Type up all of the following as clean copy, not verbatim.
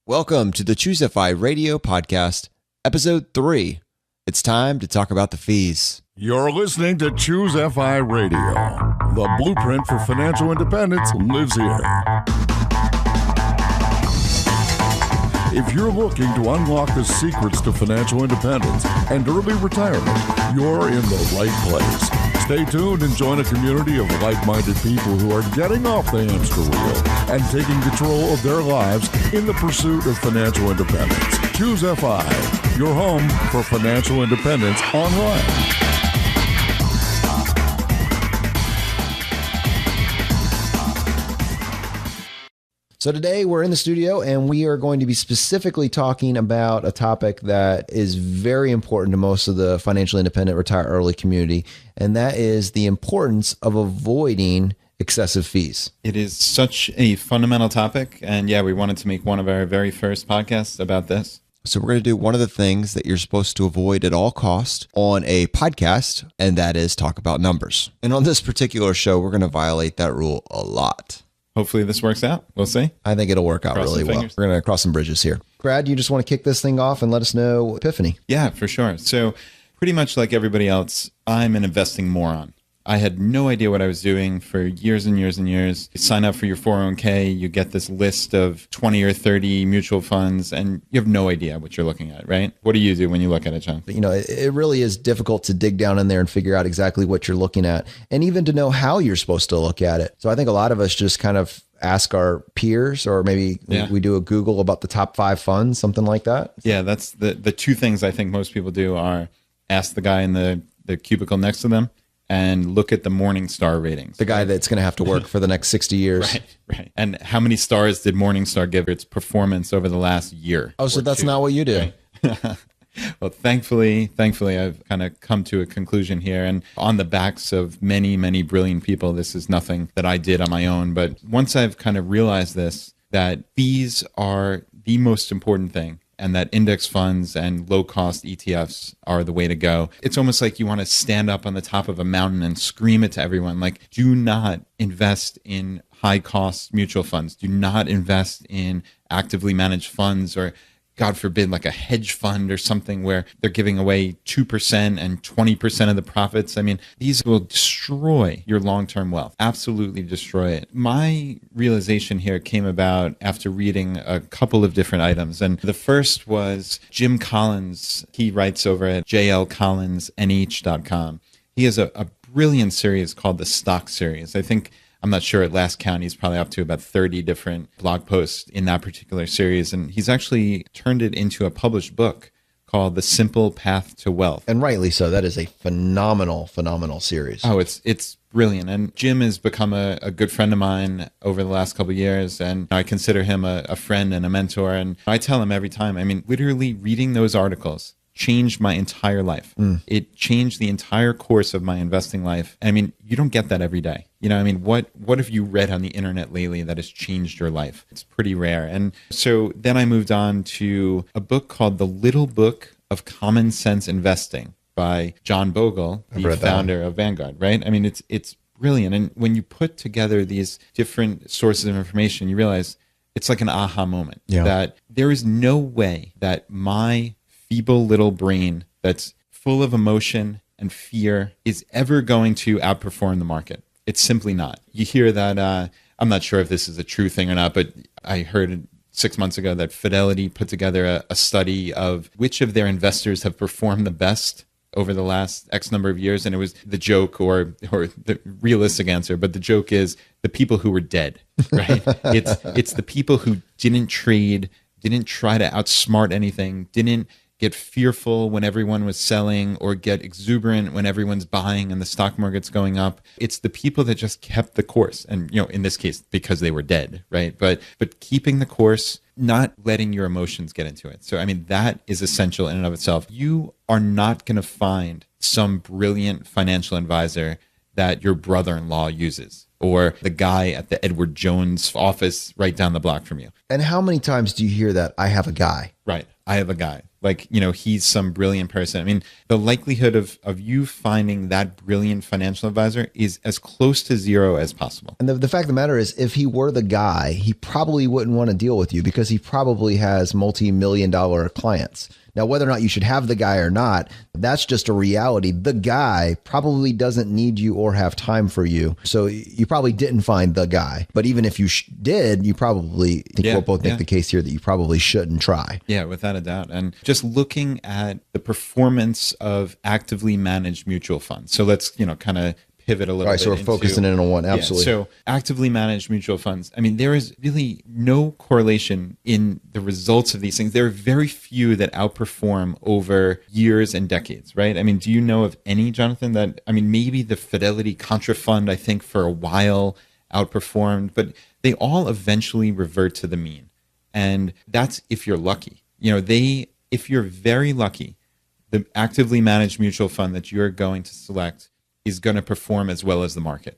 Welcome to the Choose FI Radio Podcast, Episode 3. It's time to talk about the fees. You're listening to Choose FI Radio. The blueprint for financial independence lives here. If you're looking to unlock the secrets to financial independence and early retirement, you're in the right place. Stay tuned and join a community of like-minded people who are getting off the hamster wheel and taking control of their lives in the pursuit of financial independence. Choose FI, your home for financial independence online. So today we're in the studio and we are going to be specifically talking about a topic that is very important to most of the financial independent retire early community, and that is the importance of avoiding excessive fees. It is such a fundamental topic, and we wanted to make one of our very first podcasts about this. So we're going to do one of the things that you're supposed to avoid at all costs on a podcast, and that is talk about numbers. And on this particular show, we're going to violate that rule a lot. Hopefully this works out. We'll see. I think it'll work out really well. We're going to cross some bridges here. Brad, you just want to kick this thing off and let us know epiphany. Yeah, for sure. So pretty much like everybody else, I'm an investing moron. I had no idea what I was doing for years and years and years. You sign up for your 401k, you get this list of 20 or 30 mutual funds, and you have no idea what you're looking at, right? What do you do when you look at it, John? You know, it really is difficult to dig down in there and figure out exactly what you're looking at, and even to know how you're supposed to look at it. So I think a lot of us just kind of ask our peers, or maybe we do a Google about the top 5 funds, something like that. Yeah, that's the two things I think most people do are ask the guy in the cubicle next to them and look at the Morningstar ratings. The guy that's going to have to work for the next 60 years. Right. And how many stars did Morningstar give its performance over the last year? Oh, so that's not what you do. Right? Well, thankfully, I've kind of come to a conclusion here. And on the backs of many, many brilliant people, this is nothing that I did on my own. But once I've kind of realized this, that fees are the most important thing, and that index funds and low-cost ETFs are the way to go. It's almost like you want to stand up on the top of a mountain and scream it to everyone, like, do not invest in high-cost mutual funds. Do not invest in actively managed funds, or God forbid, like a hedge fund or something where they're giving away 2% and 20% of the profits. I mean, these will destroy your long-term wealth, absolutely destroy it. My realization here came about after reading a couple of different items. And the first was Jim Collins. He writes over at jlcollinsnh.com. He has a brilliant series called the Stock Series. I'm not sure, at last count, he's probably up to about 30 different blog posts in that particular series. And he's actually turned it into a published book called The Simple Path to Wealth. And rightly so. That is a phenomenal series. Oh, it's brilliant. And Jim has become a good friend of mine over the last couple of years. And I consider him a friend and a mentor. And I tell him every time, I mean, literally reading those articles changed my entire life. It changed the entire course of my investing life. I mean, you don't get that every day. You know, I mean, what have you read on the internet lately that has changed your life? It's pretty rare. And so then I moved on to a book called The Little Book of Common Sense Investing by John Bogle, the founder of Vanguard, right? I mean, it's brilliant. And when you put together these different sources of information, you realize it's like an aha moment that there is no way that my feeble little brain that's full of emotion and fear is ever going to outperform the market. It's simply not. You hear that, I'm not sure if this is a true thing or not, but I heard 6 months ago that Fidelity put together a study of which of their investors have performed the best over the last X number of years. And it was the joke or the realistic answer, but the joke is the people who were dead, right? It's the people who didn't trade, didn't try to outsmart anything, didn't get fearful when everyone was selling or get exuberant when everyone's buying and the stock market's going up. It's the people that just kept the course. And, you know, in this case, because they were dead, right? But keeping the course, not letting your emotions get into it. So, I mean, that is essential in and of itself. You are not going to find some brilliant financial advisor that your brother-in-law uses, or the guy at the Edward Jones office right down the block from you. And how many times do you hear that? I have a guy. Right. I have a guy. like, he's some brilliant person. I mean, the likelihood of you finding that brilliant financial advisor is as close to zero as possible. And the fact of the matter is, if he were the guy, he probably wouldn't want to deal with you because he probably has multi-million-dollar clients. Now, whether or not you should have the guy or not, that's just a reality. The guy probably doesn't need you or have time for you. So you probably didn't find the guy. But even if you did, you probably, I think we'll both make the case here that you probably shouldn't try. Yeah, without a doubt. And just looking at the performance of actively managed mutual funds. So let's, kind of pivot a little bit. All right, so we're focusing in on one. Absolutely. Yeah, so actively managed mutual funds. I mean, there is really no correlation in the results of these things. There are very few that outperform over years and decades, right? I mean, do you know of any, Jonathan, maybe the Fidelity Contra Fund, I think for a while outperformed, but they all eventually revert to the mean. And that's if you're lucky. If you're very lucky, the actively managed mutual fund that you're going to select is going to perform as well as the market.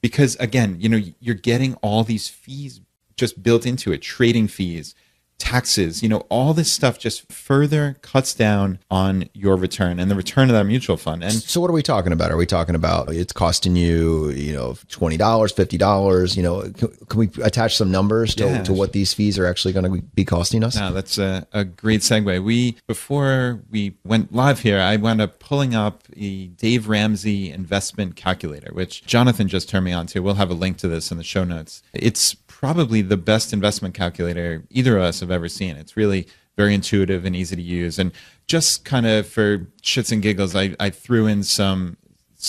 Because again, you're getting all these fees just built into it, trading fees, taxes, all this stuff just further cuts down on your return and the return of that mutual fund. And so what are we talking about? Are we talking about it's costing you, $20, $50, can we attach some numbers to what these fees are actually going to be costing us? No, that's a great segue. Before we went live here, I wound up pulling up the Dave Ramsey investment calculator, which Jonathan just turned me on to. We'll have a link to this in the show notes. It's probably the best investment calculator either of us have ever seen. It's really very intuitive and easy to use. And just kind of for shits and giggles, I threw in some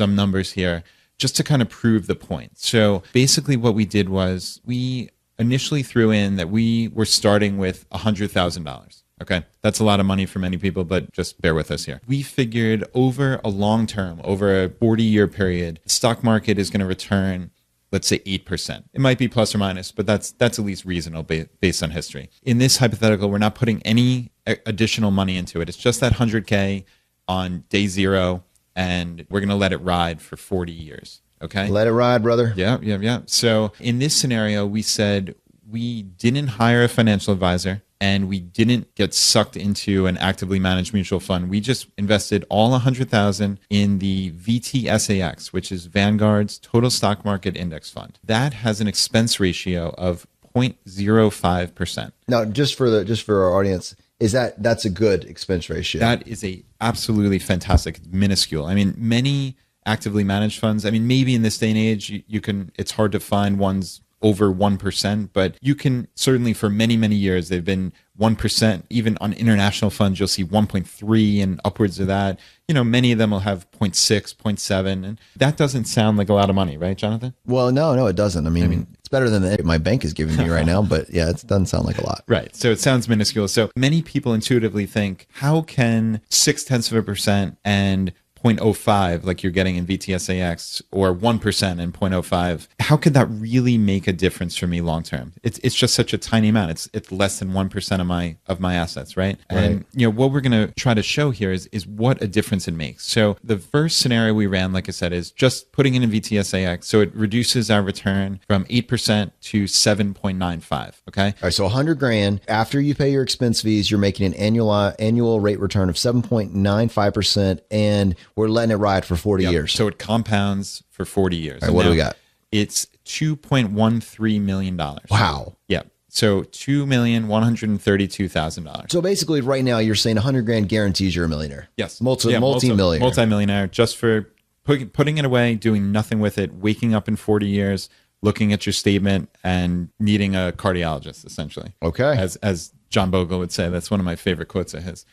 numbers here just to kind of prove the point. So basically what we did was we initially threw in that we were starting with $100,000. Okay, that's a lot of money for many people, but just bear with us here. We figured over a long term, over a 40-year period, the stock market is going to return, let's say 8%. It might be plus or minus, but that's at least reasonable based on history. In this hypothetical, we're not putting any additional money into it. It's just that 100K on day zero, and we're going to let it ride for 40 years. Okay? Let it ride, brother. Yeah. So in this scenario, we said we didn't hire a financial advisor and we didn't get sucked into an actively managed mutual fund. We just invested all $100,000 in the VTSAX, which is Vanguard's Total Stock Market Index Fund. That has an expense ratio of 0.05%. Now, just for our audience, that's a good expense ratio? That is a absolutely fantastic, minuscule. I mean, many actively managed funds, maybe in this day and age, it's hard to find ones over 1%, but you can certainly for many, many years, they've been 1%. Even on international funds, you'll see 1.3 and upwards of that. Many of them will have 0.6, 0.7. And that doesn't sound like a lot of money, right, Jonathan? Well, no, it doesn't. I mean it's better than my bank is giving me right now, but yeah, it doesn't sound like a lot. Right. So it sounds minuscule. So many people intuitively think, how can 0.6% and 0.05 like you're getting in VTSAX or 1% and 0.05, how could that really make a difference for me long term? It's just such a tiny amount. It's less than 1% of my assets, right? And what we're going to try to show here is what a difference it makes. So the first scenario we ran, like I said, is just putting it in VTSAX. So it reduces our return from 8% to 7.95. Okay. All right. So $100,000 after you pay your expense fees, you're making an annual rate return of 7.95%, and we're letting it ride for 40 years. So it compounds for 40 years. All right, what do we got? It's $2.13 million. Wow. Yeah. So $2,132,000. So basically right now you're saying $100,000 guarantees you're a millionaire. Yes. Multi-millionaire. Multi-millionaire just for putting it away, doing nothing with it, waking up in 40 years, looking at your statement and needing a cardiologist, essentially. Okay. As John Bogle would say, that's one of my favorite quotes of his.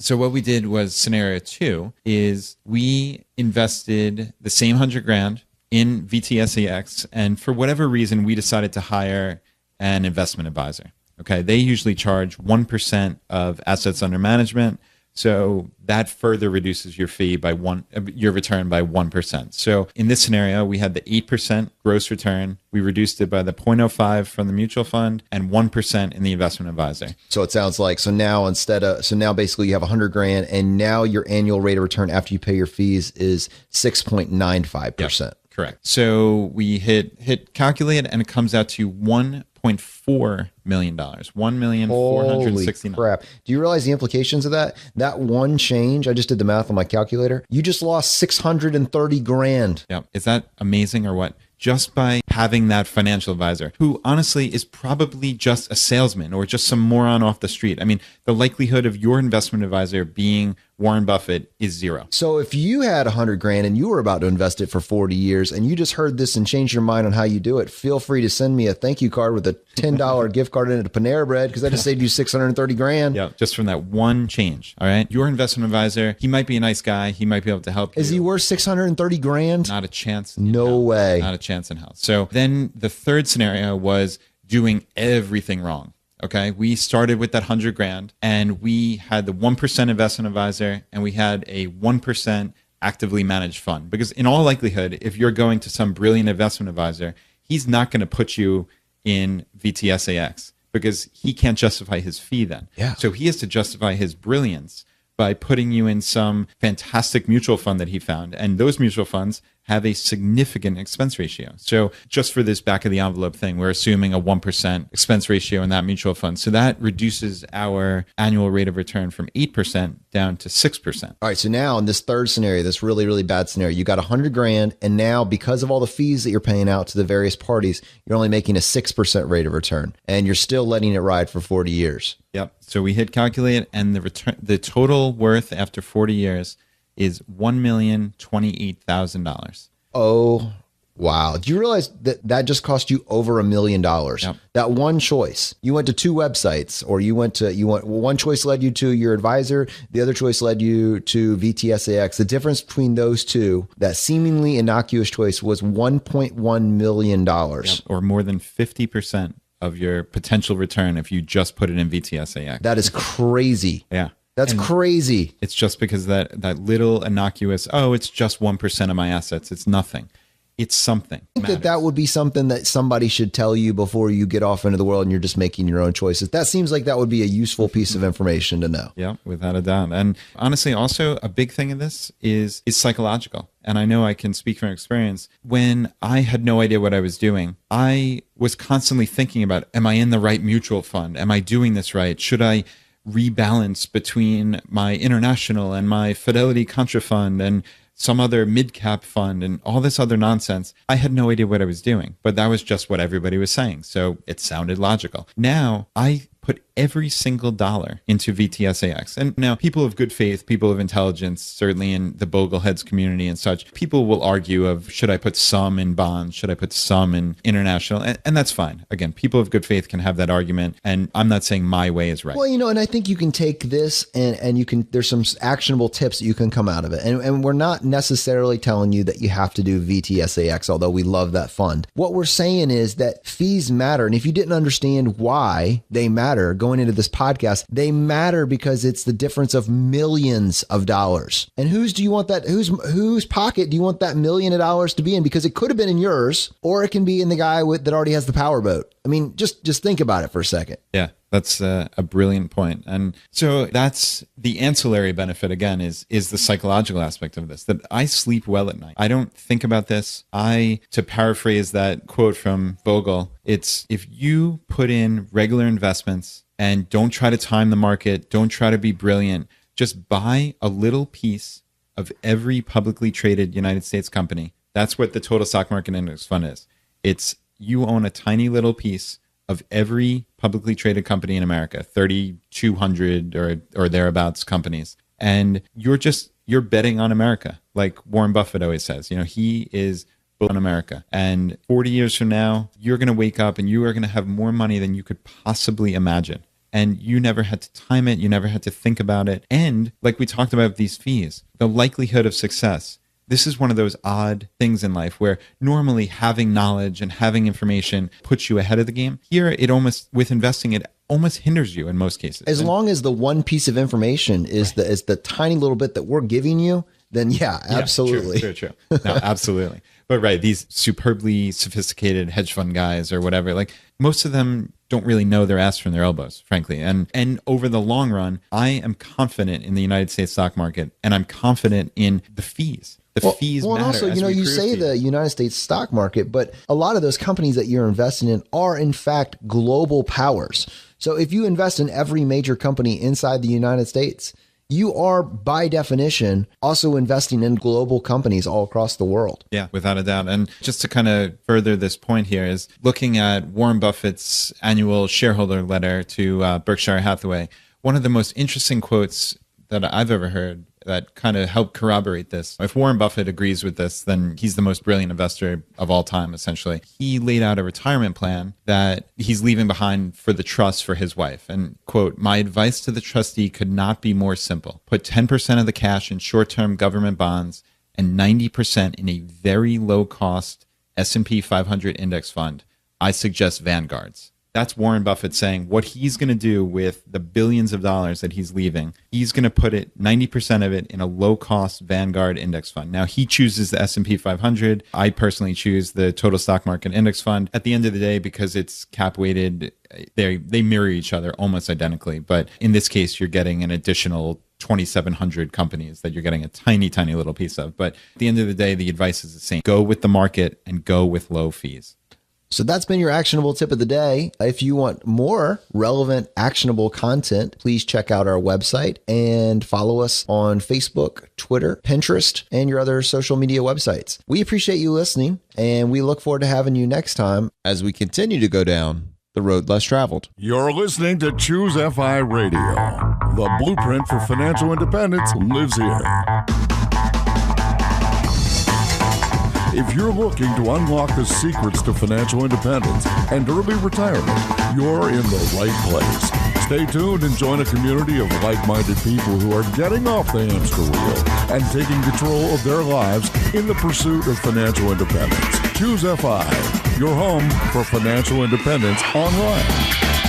So what we did was scenario 2 is we invested the same $100,000 in VTSAX, and for whatever reason, we decided to hire an investment advisor. Okay, they usually charge 1% of assets under management, so that further reduces your fee by your return by 1%. So in this scenario, we had the 8% gross return. We reduced it by the 0.05 from the mutual fund and 1% in the investment advisor. So it sounds like now basically you have $100,000, and now your annual rate of return after you pay your fees is 6.95%. Yep. Correct. So we hit calculate, and it comes out to 1.05%. $1.4 million. Holy $1,469,000. crap. Do you realize the implications of that? That one change, I just did the math on my calculator. You just lost 630 grand. Yeah. Is that amazing or what? Just by having that financial advisor who honestly is probably just a salesman or just some moron off the street. I mean, the likelihood of your investment advisor being Warren Buffett is zero. So if you had 100 grand and you were about to invest it for 40 years and you just heard this and changed your mind on how you do it, feel free to send me a thank you card with a $10 gift card in it to Panera Bread, because I just saved you 630 grand. Yeah, just from that one change. All right. Your investment advisor, he might be a nice guy. He might be able to help you. Is he worth 630 grand? Not a chance. No way. Not a chance in hell. So then the third scenario was doing everything wrong. Okay. We started with that 100 grand and we had the 1% investment advisor and we had a 1% actively managed fund. Because in all likelihood, if you're going to some brilliant investment advisor, he's not going to put you in VTSAX because he can't justify his fee then. Yeah. So he has to justify his brilliance by putting you in some fantastic mutual fund that he found. And those mutual funds have a significant expense ratio. So just for this back of the envelope thing, we're assuming a 1% expense ratio in that mutual fund. So that reduces our annual rate of return from 8% down to 6%. All right. So now in this third scenario, this really, really bad scenario, you got 100 grand. And now because of all the fees that you're paying out to the various parties, you're only making a 6% rate of return and you're still letting it ride for 40 years. Yep. So we hit calculate and the total worth after 40 years is $1,028,000. Oh, wow. Do you realize that that just cost you over $1 million? Yep. That one choice. You went to two websites, or one choice led you to your advisor. The other choice led you to VTSAX. The difference between those two, that seemingly innocuous choice, was $1.1 million. Yep. Or more than 50% of your potential return if you just put it in VTSAX. That is crazy. Yeah. That's crazy. It's just because that little innocuous, it's just 1% of my assets. It's nothing. It's something. I think that would be something that somebody should tell you before you get off into the world and you're just making your own choices. That seems like that would be a useful piece of information to know. Yeah, without a doubt. And honestly, also a big thing in this is psychological. And I know I can speak from experience. When I had no idea what I was doing, I was constantly thinking about, am I in the right mutual fund? Am I doing this right? Should I rebalance between my international and my Fidelity Contra fund and some other mid-cap fund and all this other nonsense? I had no idea what I was doing, but that was just what everybody was saying. So it sounded logical. Now I put every single dollar into VTSAX. And now people of good faith, people of intelligence, certainly in the Bogleheads community and such, people will argue of, should I put some in bonds? Should I put some in international? And that's fine. Again, people of good faith can have that argument. And I'm not saying my way is right. Well, and I think you can take this and you can, there's some actionable tips that you can come out of it. And we're not necessarily telling you that you have to do VTSAX, although we love that fund. What we're saying is that fees matter. And if you didn't understand why they matter going into this podcast, they matter because it's the difference of millions of dollars. And whose pocket do you want that $1 million to be in? Because it could have been in yours, or it can be in the guy that already has the powerboat. I mean, just think about it for a second. Yeah, that's a brilliant point. And so that's the ancillary benefit, again, is the psychological aspect of this, that I sleep well at night. I don't think about this. To paraphrase that quote from Bogle, it's if you put in regular investments and don't try to time the market, don't try to be brilliant, just buy a little piece of every publicly traded United States company. That's what the total stock market index fund is. It's you own a tiny little piece of every publicly traded company in America, 3,200 or thereabouts companies. And you're betting on America. Like Warren Buffett always says, he is on America. And 40 years from now, you're going to wake up and you are going to have more money than you could possibly imagine. And you never had to time it. You never had to think about it. And like we talked about these fees, the likelihood of success. This is one of those odd things in life where normally having knowledge and having information puts you ahead of the game. Here, with investing, it almost hinders you in most cases. As long as the one piece of information is the tiny little bit that we're giving you, then yeah, absolutely. True. No, absolutely. But right, these superbly sophisticated hedge fund guys or whatever, like most of them don't really know their ass from their elbows, frankly. And over the long run, I am confident in the United States stock market, and I'm confident in the fees. The fees matter. And also, you say the United States stock market, but a lot of those companies that you're investing in are in fact global powers. So if you invest in every major company inside the United States, you are by definition also investing in global companies all across the world. Yeah, without a doubt. And just to kind of further this point here is looking at Warren Buffett's annual shareholder letter to Berkshire Hathaway. One of the most interesting quotes that I've ever heard that kind of helped corroborate this. If Warren Buffett agrees with this, then he's the most brilliant investor of all time, essentially. He laid out a retirement plan that he's leaving behind for the trust for his wife. And, quote, "My advice to the trustee could not be more simple. Put 10% of the cash in short-term government bonds and 90% in a very low-cost S&P 500 index fund. I suggest Vanguard's." That's Warren Buffett saying what he's going to do with the billions of dollars that he's leaving. He's going to put 90% of it in a low-cost Vanguard index fund. Now, he chooses the S&P 500. I personally choose the total stock market index fund. At the end of the day, because it's cap-weighted, they mirror each other almost identically. But in this case, you're getting an additional 2,700 companies that you're getting a tiny, tiny little piece of. But at the end of the day, the advice is the same. Go with the market and go with low fees. So that's been your actionable tip of the day. If you want more relevant, actionable content, please check out our website and follow us on Facebook, Twitter, Pinterest, and your other social media websites. We appreciate you listening, and we look forward to having you next time as we continue to go down the road less traveled. You're listening to Choose FI Radio. The blueprint for financial independence lives here. If you're looking to unlock the secrets to financial independence and early retirement, you're in the right place. Stay tuned and join a community of like-minded people who are getting off the hamster wheel and taking control of their lives in the pursuit of financial independence. Choose FI, your home for financial independence online.